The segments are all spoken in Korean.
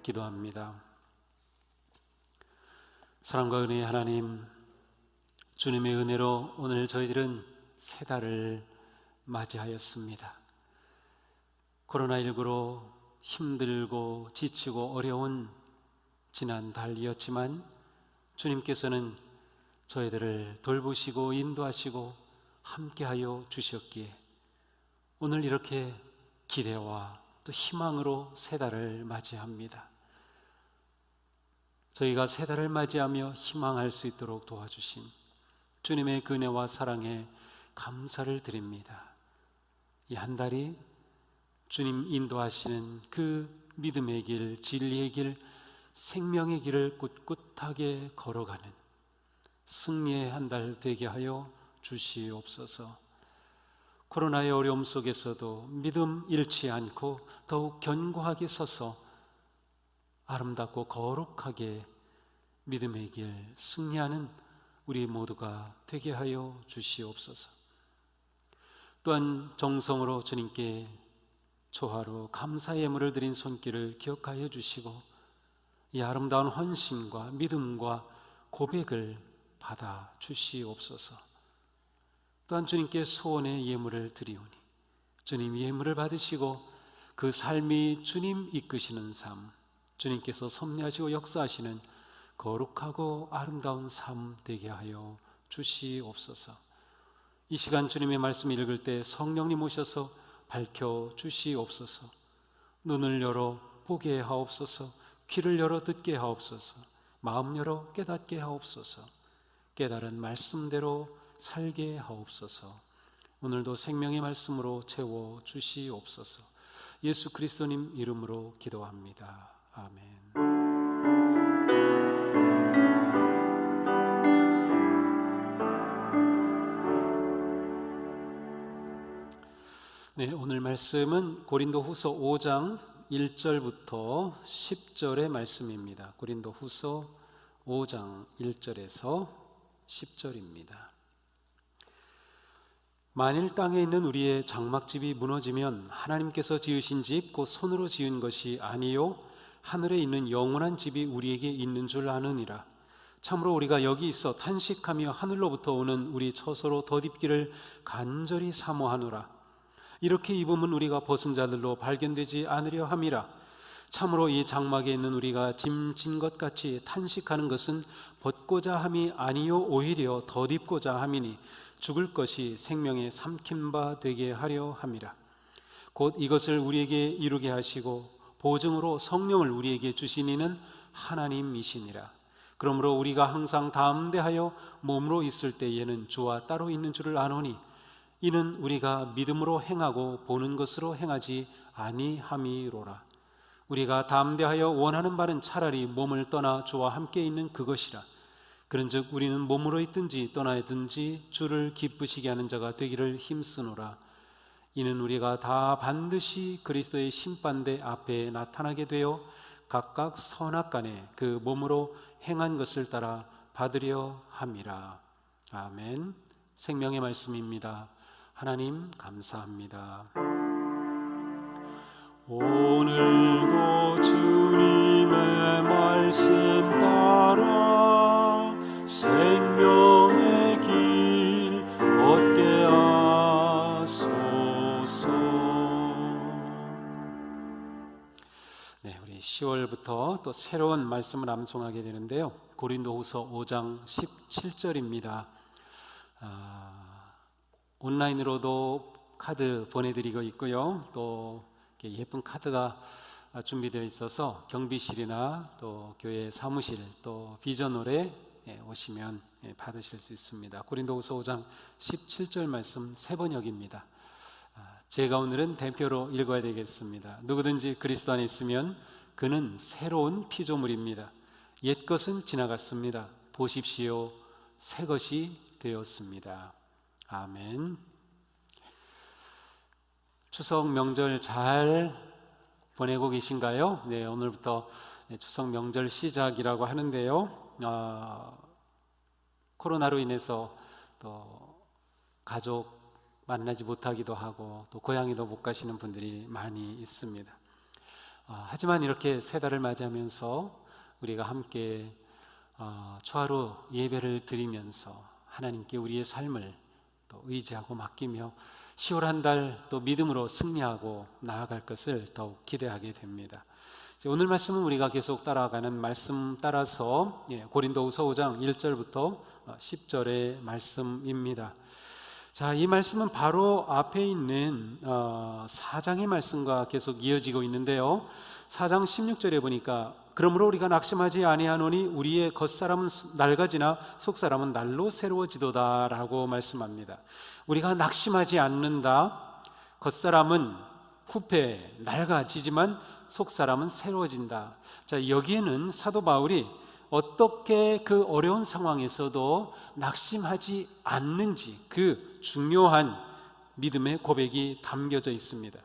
기도합니다. 사랑과 은혜의 하나님, 주님의 은혜로 오늘 저희들은 새 달을 맞이하였습니다. 코로나19로 힘들고 지치고 어려운 지난 달이었지만 주님께서는 저희들을 돌보시고 인도하시고 함께하여 주셨기에 오늘 이렇게 기대와 또 희망으로 새 달을 맞이합니다. 저희가 새 달을 맞이하며 희망할 수 있도록 도와주신 주님의 은혜와 사랑에 감사를 드립니다. 이 한 달이 주님 인도하시는 그 믿음의 길, 진리의 길, 생명의 길을 꿋꿋하게 걸어가는 승리의 한 달 되게 하여 주시옵소서. 코로나의 어려움 속에서도 믿음 잃지 않고 더욱 견고하게 서서 아름답고 거룩하게 믿음의 길 승리하는 우리 모두가 되게 하여 주시옵소서. 또한 정성으로 주님께 초하루 감사의 예물을 드린 손길을 기억하여 주시고 이 아름다운 헌신과 믿음과 고백을 받아 주시옵소서. 또한 주님께 소원의 예물을 드리오니 주님 예물을 받으시고 그 삶이 주님 이끄시는 삶, 주님께서 섭리하시고 역사하시는 거룩하고 아름다운 삶 되게 하여 주시옵소서. 이 시간 주님의 말씀 읽을 때 성령님 오셔서 밝혀 주시옵소서. 눈을 열어 보게 하옵소서. 귀를 열어 듣게 하옵소서. 마음 열어 깨닫게 하옵소서. 깨달은 말씀대로 살게 하옵소서. 오늘도 생명의 말씀으로 채워 주시옵소서. 예수 그리스도님 이름으로 기도합니다. 아멘. 네, 오늘 말씀은 고린도후서 5장 1절부터 10절의 말씀입니다. 고린도후서 5장 1절에서 10절입니다. 만일 땅에 있는 우리의 장막집이 무너지면 하나님께서 지으신 집 곧 손으로 지은 것이 아니요 하늘에 있는 영원한 집이 우리에게 있는 줄 아느니라. 참으로 우리가 여기 있어 탄식하며 하늘로부터 오는 우리 처소로 덧입기를 간절히 사모하노라. 이렇게 입으면 우리가 벗은 자들로 발견되지 않으려 함이라. 참으로 이 장막에 있는 우리가 짐진 것 같이 탄식하는 것은 벗고자 함이 아니요 오히려 덧입고자 함이니 죽을 것이 생명의 삼킨 바 되게 하려 함이라. 곧 이것을 우리에게 이루게 하시고 보증으로 성령을 우리에게 주신 이는 하나님이시니라. 그러므로 우리가 항상 담대하여 몸으로 있을 때에는 주와 따로 있는 줄을 아노니 이는 우리가 믿음으로 행하고 보는 것으로 행하지 아니함이로라. 우리가 담대하여 원하는 바는 차라리 몸을 떠나 주와 함께 있는 그것이라. 그런즉 우리는 몸으로 있든지 떠나 있든지 주를 기쁘시게 하는 자가 되기를 힘쓰노라. 이는 우리가 다 반드시 그리스도의 심판대 앞에 나타나게 되어 각각 선악간에 그 몸으로 행한 것을 따라 받으려 함이라. 아멘. 생명의 말씀입니다. 하나님 감사합니다. 오늘도 주님의 말씀 따라 생명의 길 걷게 하소서. 네, 우리 10월부터 또 새로운 말씀을 암송하게 되는데요. 고린도후서 5장 17절입니다. 온라인으로도 카드 보내드리고 있고요. 또 예쁜 카드가 준비되어 있어서 경비실이나 또 교회 사무실 또 비전홀에 오시면 받으실 수 있습니다. 고린도후서 5장 17절 말씀 세 번역입니다. 제가 오늘은 대표로 읽어야 되겠습니다. 누구든지 그리스도 안에 있으면 그는 새로운 피조물입니다. 옛 것은 지나갔습니다. 보십시오, 새 것이 되었습니다. 아멘. 추석 명절 잘 보내고 계신가요? 네, 오늘부터 추석 명절 시작이라고 하는데요. 코로나로 인해서 또 가족 만나지 못하기도 하고 또 고향에도 못 가시는 분들이 많이 있습니다. 하지만 이렇게 새 달을 맞이하면서 우리가 함께 초하루 예배를 드리면서 하나님께 우리의 삶을 또 의지하고 맡기며 10월 한 달 또 믿음으로 승리하고 나아갈 것을 더욱 기대하게 됩니다. 오늘 말씀은 우리가 계속 따라가는 말씀 따라서 고린도후서 5장 1절부터 10절의 말씀입니다. 자, 이 말씀은 바로 앞에 있는 4장의 말씀과 계속 이어지고 있는데요. 4장 16절에 보니까 그러므로 우리가 낙심하지 아니하노니 우리의 겉사람은 낡아지나 속사람은 날로 새로워지도다 라고 말씀합니다. 우리가 낙심하지 않는다. 겉사람은 후패 낡아지지만 속사람은 새로워진다. 자, 여기에는 사도 바울이 어떻게 그 어려운 상황에서도 낙심하지 않는지 그 중요한 믿음의 고백이 담겨져 있습니다.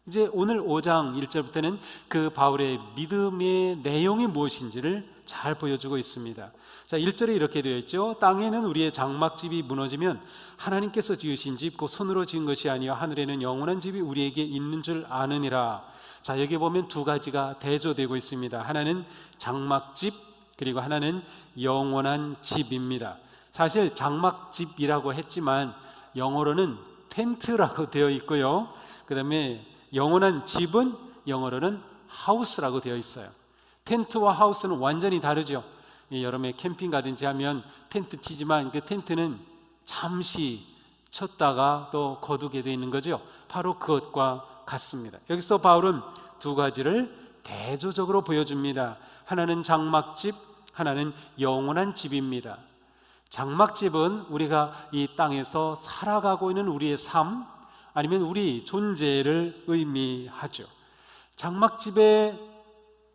이제 오늘 5장 1절부터는 그 바울의 믿음의 내용이 무엇인지를 잘 보여주고 있습니다. 자, 1절에 이렇게 되어 있죠. 땅에는 우리의 장막집이 무너지면 하나님께서 지으신 집 곧 손으로 지은 것이 아니요 하늘에는 영원한 집이 우리에게 있는 줄 아느니라. 자, 여기 보면 두 가지가 대조되고 있습니다. 하나는 장막집, 그리고 하나는 영원한 집입니다. 사실 장막집이라고 했지만 영어로는 텐트라고 되어 있고요. 그 다음에 영원한 집은 영어로는 하우스라고 되어 있어요. 텐트와 하우스는 완전히 다르죠. 여름에 캠핑 가든지 하면 텐트 치지만 그 텐트는 잠시 쳤다가 또 거두게 되어 있는 거죠. 바로 그것과 같습니다. 여기서 바울은 두 가지를 대조적으로 보여줍니다. 하나는 장막집, 하나는 영원한 집입니다. 장막집은 우리가 이 땅에서 살아가고 있는 우리의 삶, 아니면 우리 존재를 의미하죠. 장막집의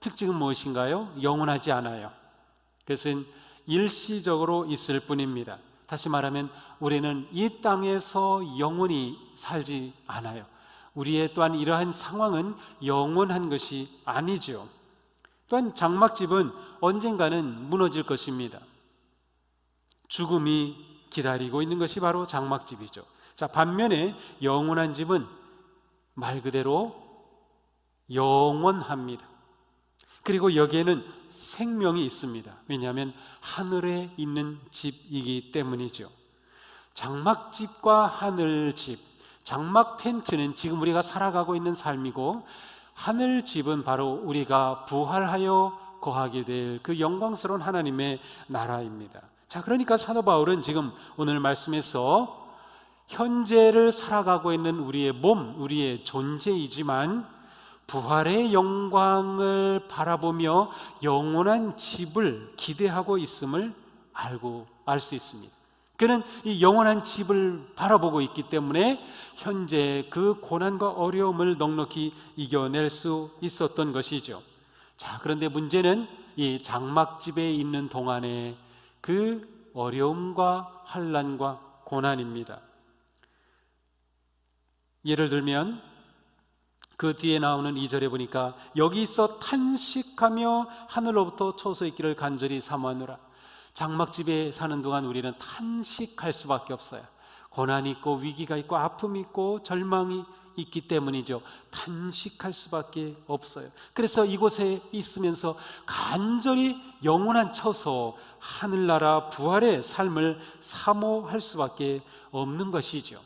특징은 무엇인가요? 영원하지 않아요. 그것은 일시적으로 있을 뿐입니다. 다시 말하면 우리는 이 땅에서 영원히 살지 않아요. 우리의 또한 이러한 상황은 영원한 것이 아니죠. 또한 장막집은 언젠가는 무너질 것입니다. 죽음이 기다리고 있는 것이 바로 장막집이죠. 자, 반면에 영원한 집은 말 그대로 영원합니다. 그리고 여기에는 생명이 있습니다. 왜냐하면 하늘에 있는 집이기 때문이죠. 장막집과 하늘집, 장막 텐트는 지금 우리가 살아가고 있는 삶이고, 하늘집은 바로 우리가 부활하여 거하게 될 그 영광스러운 하나님의 나라입니다. 자, 그러니까 사도 바울은 지금 오늘 말씀에서 현재를 살아가고 있는 우리의 몸, 우리의 존재이지만 부활의 영광을 바라보며 영원한 집을 기대하고 있음을 알 수 있습니다. 그는 이 영원한 집을 바라보고 있기 때문에 현재 그 고난과 어려움을 넉넉히 이겨낼 수 있었던 것이죠. 자, 그런데 문제는 이 장막집에 있는 동안에 그 어려움과 환난과 고난입니다. 예를 들면 그 뒤에 나오는 2절에 보니까 여기서 탄식하며 하늘로부터 초소 있기를 간절히 사모하노라. 장막집에 사는 동안 우리는 탄식할 수밖에 없어요. 고난이 있고 위기가 있고 아픔이 있고 절망이 있기 때문이죠. 탄식할 수밖에 없어요. 그래서 이곳에 있으면서 간절히 영원한 처소, 하늘나라 부활의 삶을 사모할 수밖에 없는 것이죠.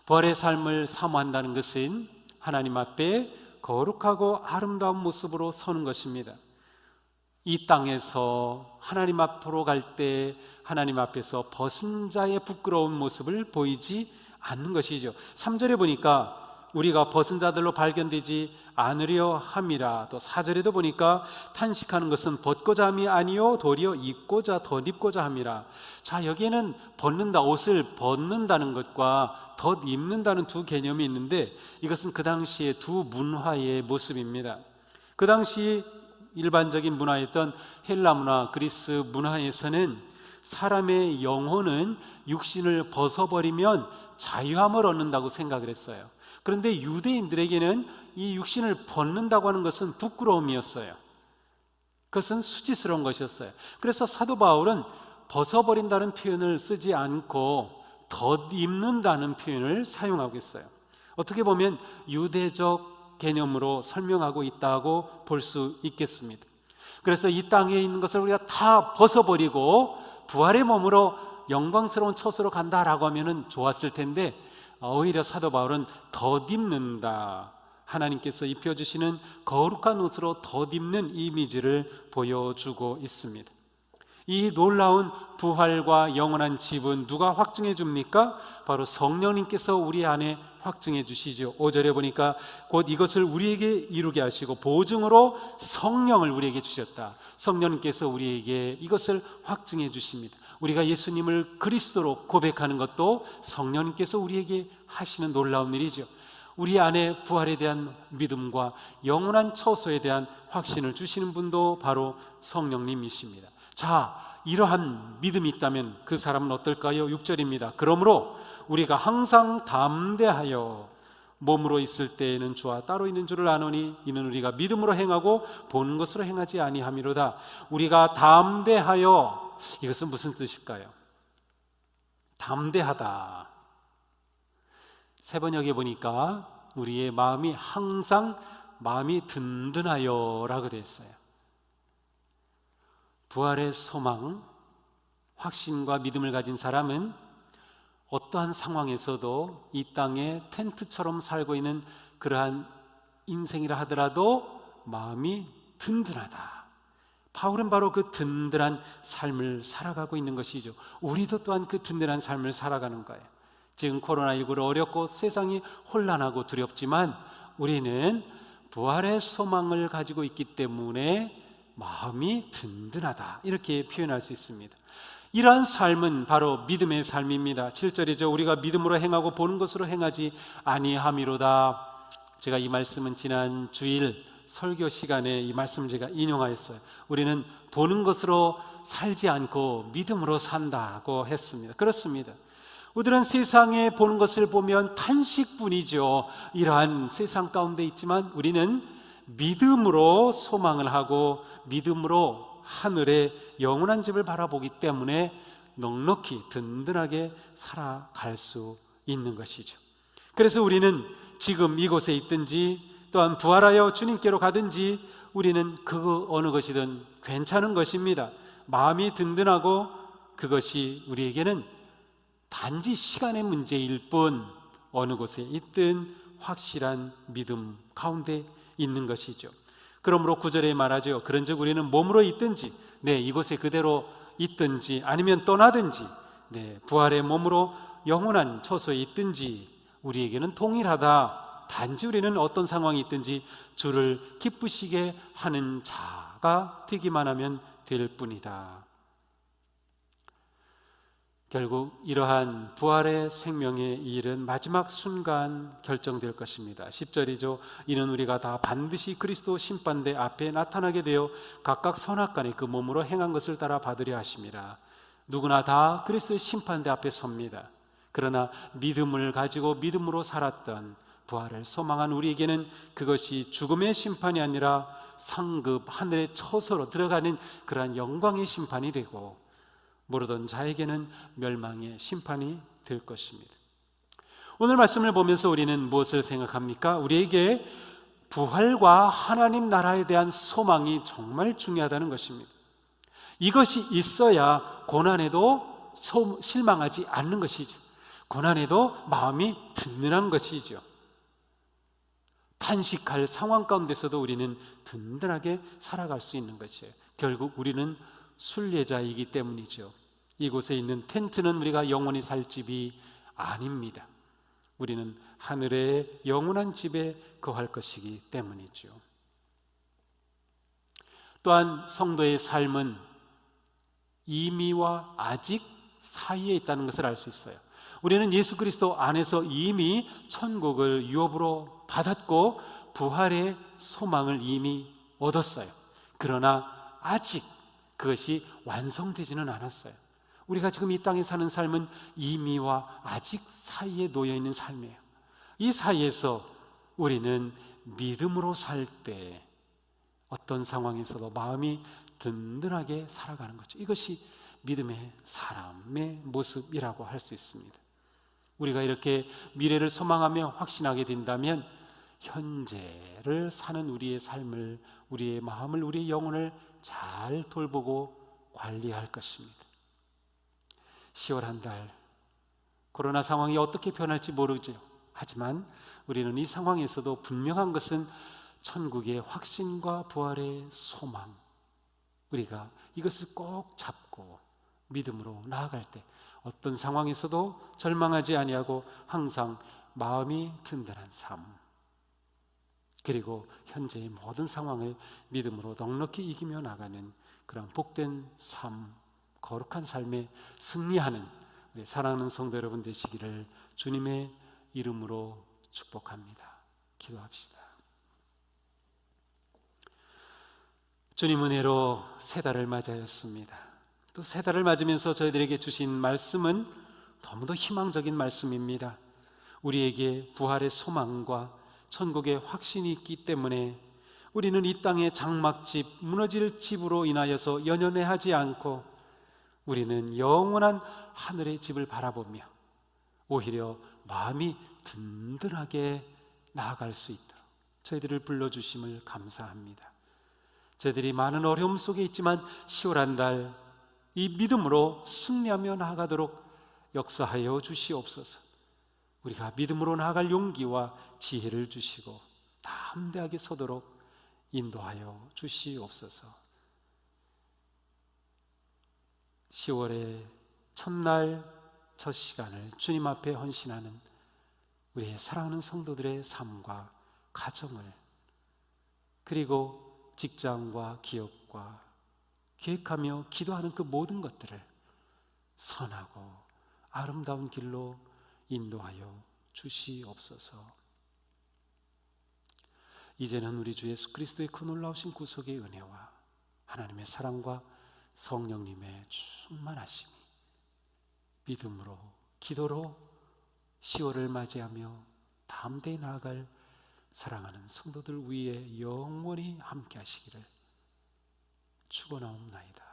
부활의 삶을 사모한다는 것은 하나님 앞에 거룩하고 아름다운 모습으로 서는 것입니다. 이 땅에서 하나님 앞으로 갈 때 하나님 앞에서 벗은 자의 부끄러운 모습을 보이지 않는 것이죠. 3절에 보니까 우리가 벗은 자들로 발견되지 않으려 함이라. 또 4절에도 보니까 탄식하는 것은 벗고자 함이 아니요 도리어 입고자 덧입고자 함이라. 자, 여기에는 벗는다, 옷을 벗는다는 것과 덧입는다는 두 개념이 있는데 이것은 그 당시의 두 문화의 모습입니다. 그 당시 일반적인 문화였던 헬라 문화, 그리스 문화에서는 사람의 영혼은 육신을 벗어버리면 자유함을 얻는다고 생각을 했어요. 그런데 유대인들에게는 이 육신을 벗는다고 하는 것은 부끄러움이었어요. 그것은 수치스러운 것이었어요. 그래서 사도 바울은 벗어버린다는 표현을 쓰지 않고 덧입는다는 표현을 사용하고 있어요. 어떻게 보면 유대적 개념으로 설명하고 있다고 볼 수 있겠습니다. 그래서 이 땅에 있는 것을 우리가 다 벗어버리고 부활의 몸으로 영광스러운 처소로 간다라고 하면은 좋았을 텐데, 오히려 사도 바울은 덧입는다, 하나님께서 입혀주시는 거룩한 옷으로 덧입는 이미지를 보여주고 있습니다. 이 놀라운 부활과 영원한 집은 누가 확증해 줍니까? 바로 성령님께서 우리 안에 확증해 주시죠. 5절에 보니까 곧 이것을 우리에게 이루게 하시고 보증으로 성령을 우리에게 주셨다. 성령님께서 우리에게 이것을 확증해 주십니다. 우리가 예수님을 그리스도로 고백하는 것도 성령님께서 우리에게 하시는 놀라운 일이죠. 우리 안에 부활에 대한 믿음과 영원한 처소에 대한 확신을 주시는 분도 바로 성령님이십니다. 자, 이러한 믿음이 있다면 그 사람은 어떨까요? 6절입니다. 그러므로 우리가 항상 담대하여 몸으로 있을 때에는 주와 따로 있는 줄을 아노니 이는 우리가 믿음으로 행하고 보는 것으로 행하지 아니함이로다. 우리가 담대하여, 이것은 무슨 뜻일까요? 담대하다. 세번역에 보니까 우리의 마음이 항상 마음이 든든하여 라고 되어 있어요. 부활의 소망, 확신과 믿음을 가진 사람은 어떠한 상황에서도 이 땅에 텐트처럼 살고 있는 그러한 인생이라 하더라도 마음이 든든하다. 바울은 바로 그 든든한 삶을 살아가고 있는 것이죠. 우리도 또한 그 든든한 삶을 살아가는 거예요. 지금 코로나19로 어렵고 세상이 혼란하고 두렵지만 우리는 부활의 소망을 가지고 있기 때문에 마음이 든든하다, 이렇게 표현할 수 있습니다. 이러한 삶은 바로 믿음의 삶입니다. 7절이죠. 우리가 믿음으로 행하고 보는 것으로 행하지 아니함이로다. 제가 이 말씀은 지난 주일 설교 시간에 이 말씀을 제가 인용하였어요. 우리는 보는 것으로 살지 않고 믿음으로 산다고 했습니다. 그렇습니다. 우리는 세상에 보는 것을 보면 탄식뿐이죠. 이러한 세상 가운데 있지만 우리는 믿음으로 소망을 하고 믿음으로 하늘의 영원한 집을 바라보기 때문에 넉넉히 든든하게 살아갈 수 있는 것이죠. 그래서 우리는 지금 이곳에 있든지 또한 부활하여 주님께로 가든지 우리는 그 어느 것이든 괜찮은 것입니다. 마음이 든든하고 그것이 우리에게는 단지 시간의 문제일 뿐 어느 곳에 있든 확실한 믿음 가운데 있는 것이죠. 그러므로 9절에 말하죠. 그런즉 우리는 몸으로 있든지 이곳에 그대로 있든지 아니면 떠나든지 부활의 몸으로 영원한 처소에 있든지 우리에게는 동일하다. 단지 우리는 어떤 상황이 있든지 주를 기쁘시게 하는 자가 되기만 하면 될 뿐이다. 결국 이러한 부활의 생명의 일은 마지막 순간 결정될 것입니다. 10절이죠. 이는 우리가 다 반드시 그리스도 심판대 앞에 나타나게 되어 각각 선악간에 그 몸으로 행한 것을 따라 받으려 하심이라. 누구나 다 그리스도의 심판대 앞에 섭니다. 그러나 믿음을 가지고 믿음으로 살았던 부활을 소망한 우리에게는 그것이 죽음의 심판이 아니라 상급 하늘의 처소로 들어가는 그러한 영광의 심판이 되고 모르던 자에게는 멸망의 심판이 될 것입니다. 오늘 말씀을 보면서 우리는 무엇을 생각합니까? 우리에게 부활과 하나님 나라에 대한 소망이 정말 중요하다는 것입니다. 이것이 있어야 고난에도 실망하지 않는 것이죠. 고난에도 마음이 든든한 것이죠. 탄식할 상황 가운데서도 우리는 든든하게 살아갈 수 있는 것이에요. 결국 우리는 순례자이기 때문이죠. 이곳에 있는 텐트는 우리가 영원히 살 집이 아닙니다. 우리는 하늘의 영원한 집에 거할 것이기 때문이죠. 또한 성도의 삶은 이미와 아직 사이에 있다는 것을 알 수 있어요. 우리는 예수 그리스도 안에서 이미 천국을 유업으로 받았고 부활의 소망을 이미 얻었어요. 그러나 아직 그것이 완성되지는 않았어요. 우리가 지금 이 땅에 사는 삶은 이미와 아직 사이에 놓여 있는 삶이에요. 이 사이에서 우리는 믿음으로 살 때 어떤 상황에서도 마음이 든든하게 살아가는 거죠. 이것이 믿음의 사람의 모습이라고 할 수 있습니다. 우리가 이렇게 미래를 소망하며 확신하게 된다면 현재를 사는 우리의 삶을, 우리의 마음을, 우리의 영혼을 잘 돌보고 관리할 것입니다. 10월 한 달, 코로나 상황이 어떻게 변할지 모르죠. 하지만 우리는 이 상황에서도 분명한 것은 천국의 확신과 부활의 소망, 우리가 이것을 꼭 잡고 믿음으로 나아갈 때 어떤 상황에서도 절망하지 아니하고 항상 마음이 든든한 삶, 그리고 현재의 모든 상황을 믿음으로 넉넉히 이기며 나가는 그런 복된 삶, 거룩한 삶에 승리하는 우리 사랑하는 성도 여러분 되시기를 주님의 이름으로 축복합니다. 기도합시다. 주님 은혜로 새 달을 맞이하였습니다. 또 새 달을 맞으면서 저희들에게 주신 말씀은 너무도 희망적인 말씀입니다. 우리에게 부활의 소망과 천국의 확신이 있기 때문에 우리는 이 땅의 장막집, 무너질 집으로 인하여서 연연해하지 않고 우리는 영원한 하늘의 집을 바라보며 오히려 마음이 든든하게 나아갈 수 있도록 저희들을 불러주심을 감사합니다. 저희들이 많은 어려움 속에 있지만 10월 한 달 이 믿음으로 승리하며 나아가도록 역사하여 주시옵소서. 우리가 믿음으로 나아갈 용기와 지혜를 주시고 담대하게 서도록 인도하여 주시옵소서. 10월의 첫날 첫 시간을 주님 앞에 헌신하는 우리의 사랑하는 성도들의 삶과 가정을, 그리고 직장과 기업과 계획하며 기도하는 그 모든 것들을 선하고 아름다운 길로 인도하여 주시옵소서. 이제는 우리 주 예수 그리스도의 그 놀라우신 구속의 은혜와 하나님의 사랑과 성령님의 충만하심이 믿음으로, 기도로 10월을 맞이하며 담대히 나아갈 사랑하는 성도들 위에 영원히 함께 하시기를 축원하옵나이다.